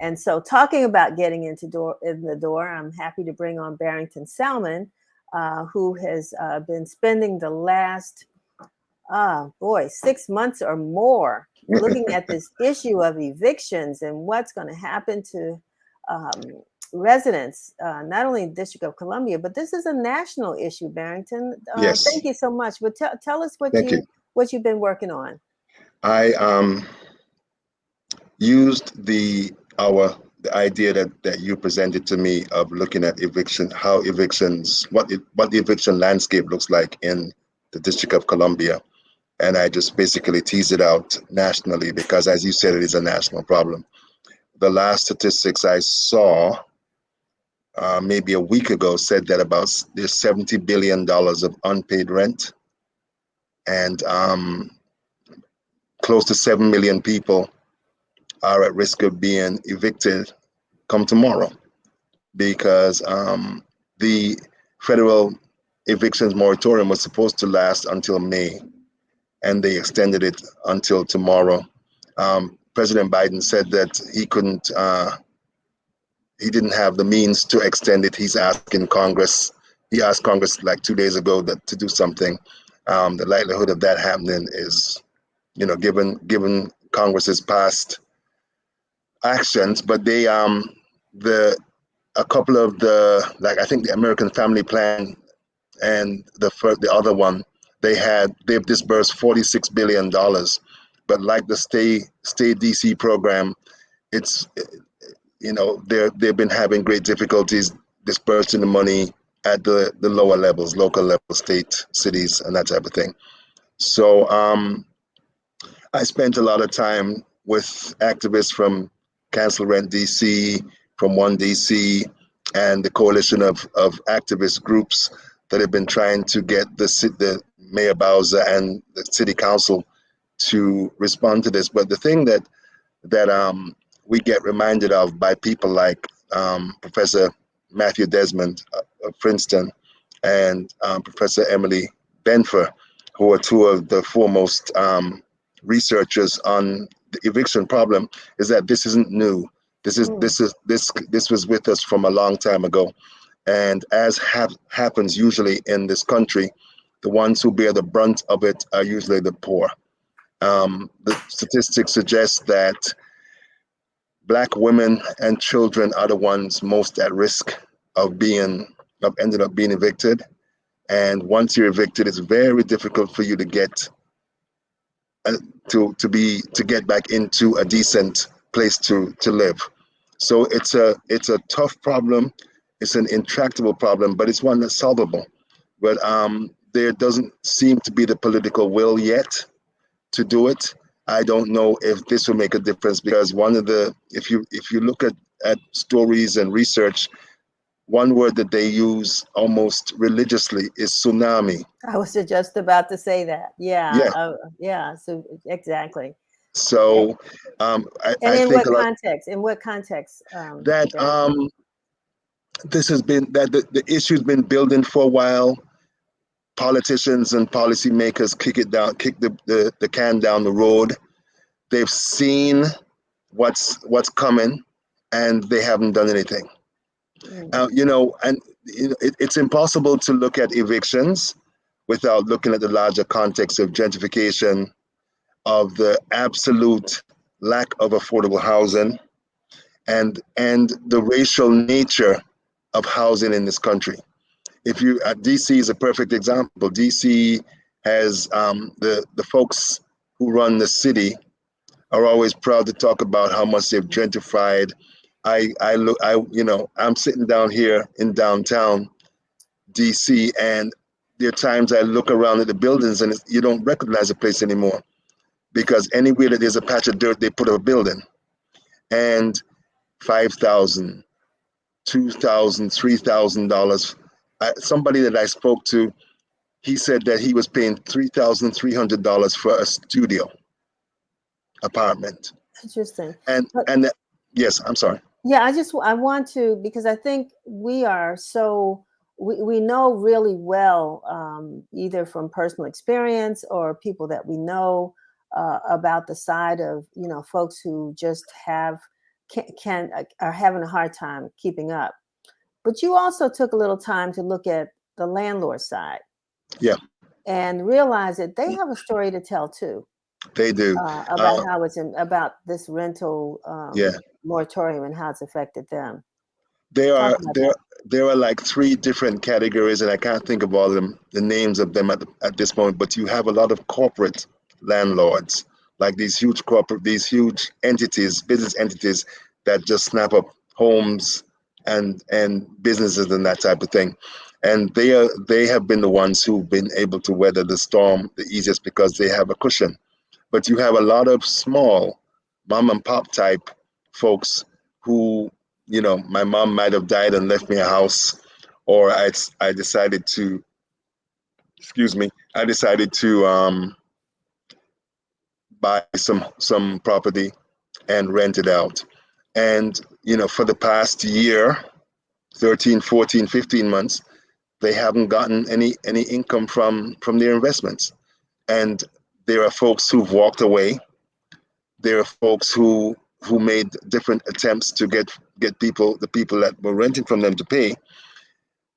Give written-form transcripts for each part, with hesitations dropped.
And so talking about getting in the door, I'm happy to bring on Barrington Salmon, who has been spending the last 6 months or more looking at this issue of evictions and what's going to happen to residents, not only in the District of Columbia, but this is a national issue, Barrington. Yes. Thank you so much. But tell us what you've been working on. I used the idea that you presented to me of looking at eviction, what the eviction landscape looks like in the District of Columbia. And I just basically tease it out nationally because, as you said, it is a national problem. The last statistics I saw maybe a week ago said that there's $70 billion of unpaid rent, and close to 7 million people are at risk of being evicted come tomorrow because the federal evictions moratorium was supposed to last until May, and they extended it until tomorrow. President Biden said that he didn't have the means to extend it. He's asking Congress. He asked Congress like 2 days ago to do something. The likelihood of that happening is, given Congress's past actions, but they a couple of I think the American Family Plan and the other one, they've disbursed $46 billion, but like the Stay DC program, it's they've been having great difficulties dispersing the money at the lower levels, local level, state, cities, and that type of thing. So I spent a lot of time with activists from Cancel Rent DC, from One DC, and the coalition of activist groups that have been trying to get the Mayor Bowser and the City Council to respond to this. But the thing that we get reminded of by people like Professor Matthew Desmond of Princeton and Professor Emily Benfer, who are two of the foremost researchers on the eviction problem, is that this isn't new. This was with us from a long time ago, and as happens usually in this country, the ones who bear the brunt of it are usually the poor. The statistics suggest that Black women and children are the ones most at risk of ended up being evicted. And once you're evicted, it's very difficult for you to get to get back into a decent place to live. So it's a tough problem. It's an intractable problem, but it's one that's solvable. But there doesn't seem to be the political will yet to do it. I don't know if this will make a difference because if you look at stories and research, one word that they use almost religiously is tsunami. I was just about to say that. Yeah. Yeah. So exactly. So, and in what context? In what context? This has been the issue's been building for a while. Politicians and policymakers kick the can down the road. They've seen what's coming, and they haven't done anything. It's impossible to look at evictions without looking at the larger context of gentrification, of the absolute lack of affordable housing, and the racial nature of housing in this country. DC is a perfect example. DC has the folks who run the city are always proud to talk about how much they've gentrified. I'm sitting down here in downtown DC, and there are times I look around at the buildings and you don't recognize the place anymore because anywhere that there's a patch of dirt, they put a building. And $5,000, $2,000, $3,000. Somebody that I spoke to, he said that he was paying $3,300 for a studio apartment. Interesting. Yes, I'm sorry. Yeah, I want to, because I think we are we know really well, either from personal experience or people that we know about the side of, folks who just have can are having a hard time keeping up. But you also took a little time to look at the landlord side Yeah, and realize that they have a story to tell too, they do. about how about this rental Yeah, moratorium and how it's affected them. there Talk are about there that. there are like three different categories, and I can't think of all of them, the names of them at this moment. But you have a lot of corporate landlords, like these huge entities, business entities that just snap up homes and businesses and that type of thing. And they have been the ones who've been able to weather the storm the easiest because they have a cushion. But you have a lot of small mom and pop type folks who, my mom might have died and left me a house, or I decided to, excuse me, I decided to buy some property and rent it out. And, for the past year, 13, 14, 15 months, they haven't gotten any income from their investments. And there are folks who've walked away. There are folks who made different attempts to get the people that were renting from them to pay.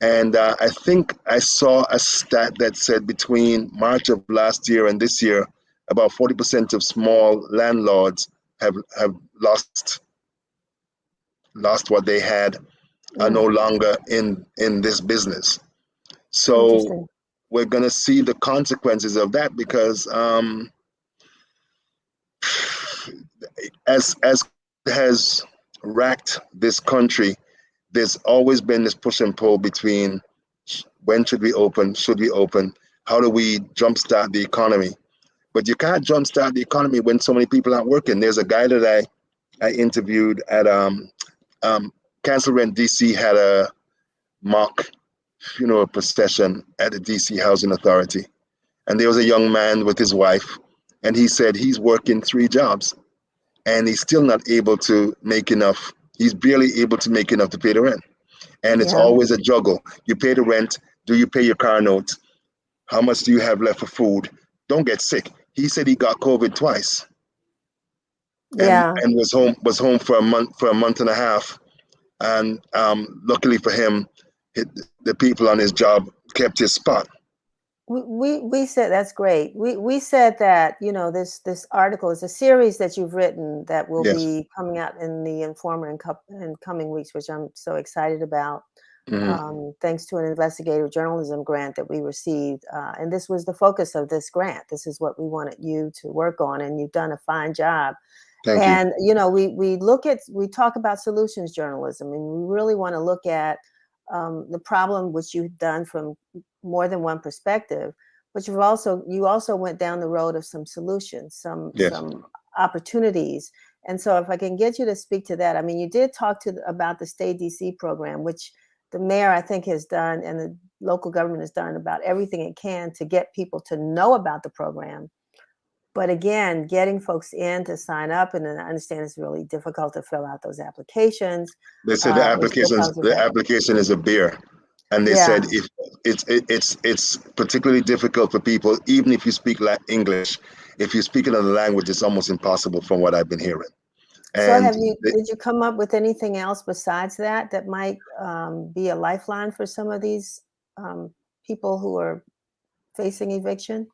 And I think I saw a stat that said between March of last year and this year, about 40% of small landlords have lost what they had, are no Mm, longer in this business. So interesting. we're going to see the consequences of that because as has racked this country, there's always been this push and pull between when should we open, how do we jumpstart the economy? But you can't jumpstart the economy when so many people aren't working. There's a guy that I interviewed at um, Council Rent DC had a mock funeral procession at the DC Housing Authority, and there was a young man with his wife, and he said he's working 3 jobs and he's still not able to make enough. He's barely able to make enough to pay the rent. And it's Yeah, always a juggle. You pay the rent. Do you pay your car notes? How much do you have left for food? Don't get sick. He said he got COVID twice yeah. and was home for a month and a half. And luckily for him, the people on his job kept his spot. We said that's great. We said that this article is a series that you've written that will Yes. be coming out in the Informer in coming weeks, which I'm so excited about. Hmm. Thanks to an investigative journalism grant that we received, and this was the focus of this grant. This is what we wanted you to work on, and you've done a fine job. Thank you. And we talk about solutions journalism, and we really want to look at the problem, which you've done from more than one perspective. But you also went down the road of some solutions, Yes. some opportunities. And so, if I can get you to speak to that, I mean, you did talk about the Stay DC program, which the mayor, I think, has done, and the local government has done about everything it can to get people to know about the program. But again, getting folks in to sign up, and then I understand it's really difficult to fill out those applications. They said It still comes with the that. application is a beer, and they said Yeah, if it's particularly difficult for people, even if you speak English, if you speak another language, it's almost impossible from what I've been hearing. so And did you come up with anything else besides that might be a lifeline for some of these um, people who are facing eviction?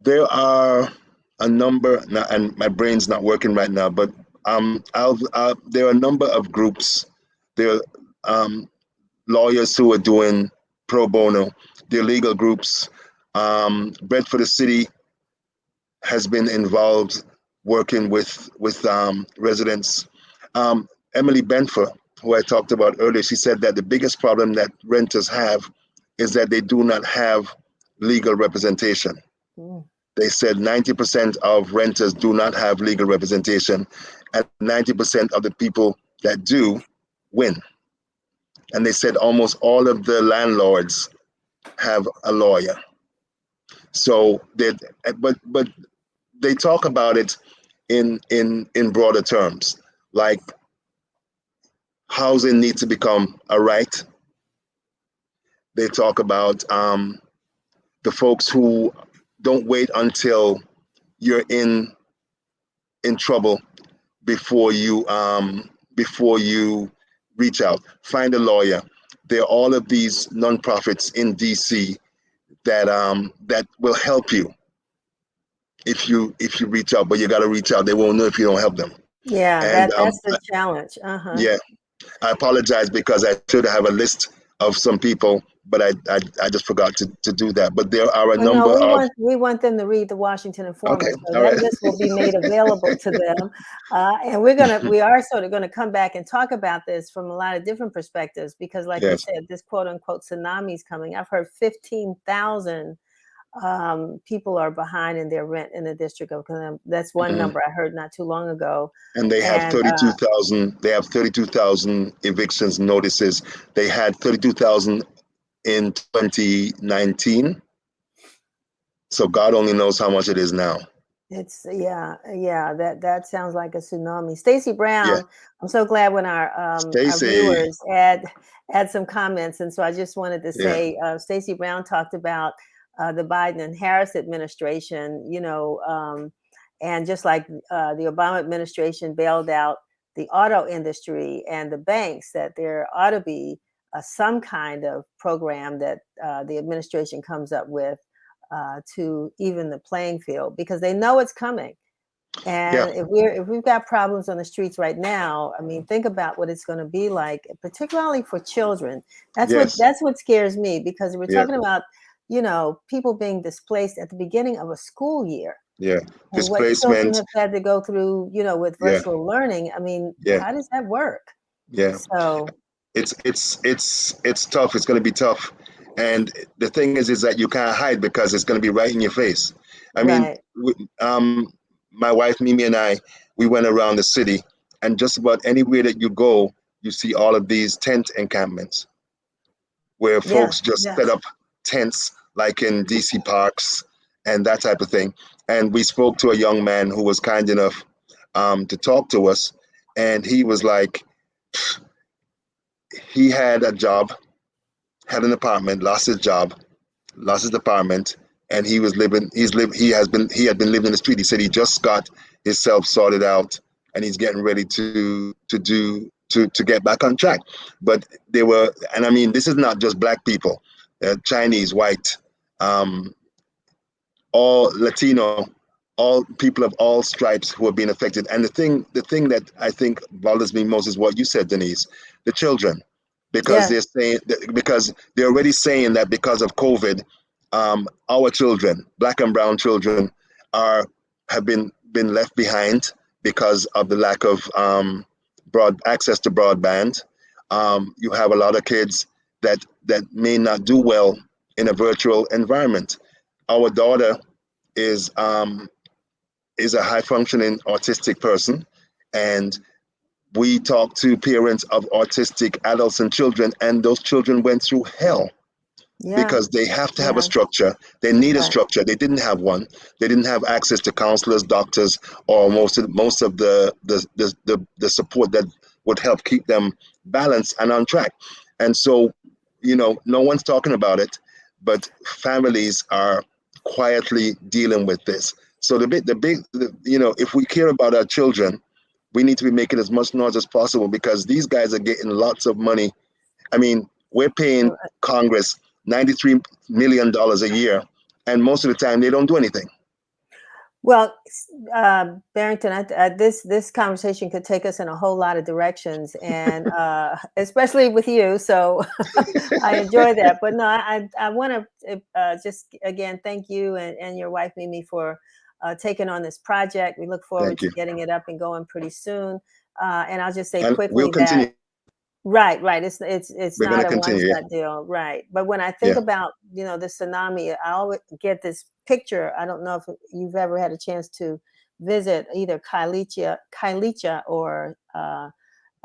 there are a number now, and my brain's not working right now, but there are a number of groups. There are lawyers who are doing pro bono. There are legal groups. Bread for the City has been involved working with residents. Emily Benfer, who I talked about earlier, she said that the biggest problem that renters have is that they do not have legal representation. Mm. They said 90% of renters do not have legal representation, and 90% of the people that do win. And they said almost all of the landlords have a lawyer. So but they talk about it in broader terms, like housing needs to become a right. They talk about the folks who don't wait until you're in trouble before you before you reach out. Find a lawyer. There are all of these nonprofits in DC that will help you if you reach out. But you got to reach out. They won't know if you don't help them. Yeah, And that's the challenge. Uh-huh. yeah, I apologize because I should have a list of some people, but I just forgot to do that. But there are a Oh, no, number of. we want them to read the Washington Okay, Informer, so all that right. list will be made available to them. And we are sort of gonna come back and talk about this from a lot of different perspectives because, like you Yes. said, this quote unquote tsunami is coming. I've heard 15,000 people are behind in their rent in the District of Columbia. That's one Mhm. number I heard not too long ago. And they have And 32,000. They have 32,000 evictions notices. They had 32,000 in 2019. So God only knows how much it is now. it's yeah, that sounds like a tsunami. Stacy Yeah. Brown, I'm so glad when our Stacy. viewers add some comments, and so I just wanted to Yeah. say Stacy Brown talked about the Biden and Harris administration, and just like the Obama administration bailed out the auto industry and the banks, that there ought to be some kind of program that the administration comes up with to even the playing field because they know it's coming. Yeah. And if we've got problems on the streets right now, I mean, think about what it's going to be like, particularly for children. Yes. That's what scares me because we're Yeah. talking about, people being displaced at the beginning of a school year Yeah. and what children Displacement. have had to go through, with Yeah. virtual learning. I mean, Yeah. how does that work? Yeah. So, It's tough. It's going to be tough. And the thing is that you can't hide because it's going to be right in your face. I mean, right. my wife, Mimi, and I, we went around the city, and just about anywhere that you go, you see all of these tent encampments where Yeah. folks just Yeah. set up tents, like in DC parks and that type of thing. And we spoke to a young man who was kind enough to talk to us, and he was like, he had a job, had an apartment, lost his job, lost his apartment, and he was living. He had been living in the street. He said he just got himself sorted out, and he's getting ready to get back on track. But they were, and I mean, this is not just black people, Chinese, white, um, all Latino, all people of all stripes who are being affected. And the thing that I think bothers me most is what you said, Denise, the children, because Yeah. they're saying because they're already saying that because of COVID, our children, black and brown children, are have been left behind because of the lack of broad access to broadband. You have a lot of kids that may not do well in a virtual environment. Our daughter is um, is a high functioning autistic person, and we talk to parents of autistic adults and children, and those children went through hell Yeah. because they have to have a Yeah. structure. They need a Right. structure. They didn't have one. They didn't have access to counselors, doctors, or most of the support that would help keep them balanced and on track. And so, no one's talking about it, but families are quietly dealing with this. So if we care about our children, we need to be making as much noise as possible because these guys are getting lots of money. I mean, we're paying Congress $93 million a year, and most of the time they don't do anything. Well, Barrington, this conversation could take us in a whole lot of directions, and especially with you. So I enjoy that. But no, I want to just again thank you and your wife Mimi for taking on this project. We look forward Thank to you, getting it up and going pretty soon. And I'll just say and we'll quickly that continue. right, right. It's We're going not to a one continue. Yeah, shot deal, right? But when I think yeah. about the tsunami, I always get this picture. I don't know if you've ever had a chance to visit either Kailicha or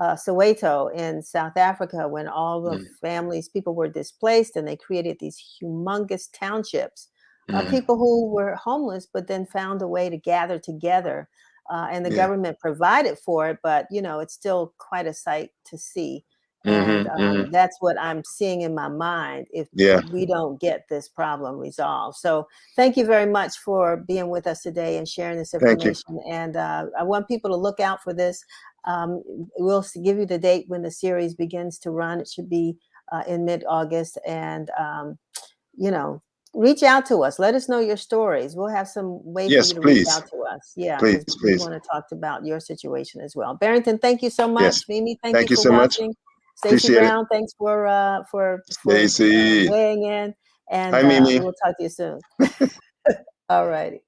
Soweto in South Africa, when all the Mm, families, people were displaced, and they created these humongous townships of mm, people who were homeless, but then found a way to gather together. And the yeah. government provided for it, but it's still quite a sight to see. And Hmm. that's what I'm seeing in my mind if Yeah. we don't get this problem resolved. So thank you very much for being with us today and sharing this Thank you. information. And I want people to look out for this. We'll give you the date when the series begins to run. It should be in mid-August, and you know, reach out to us. Let us know your stories. We'll have some way for Yes, you to reach please. out to us. Yeah, Please, because we please. want to talk about your situation as well. Barrington, thank you so Yes. much. Mimi, thank you Thank you for so much. watching. Stacey Appreciate it. Brown, thanks for Stacy. weighing in, and Hi, Mimi. we'll talk to you soon. All righty.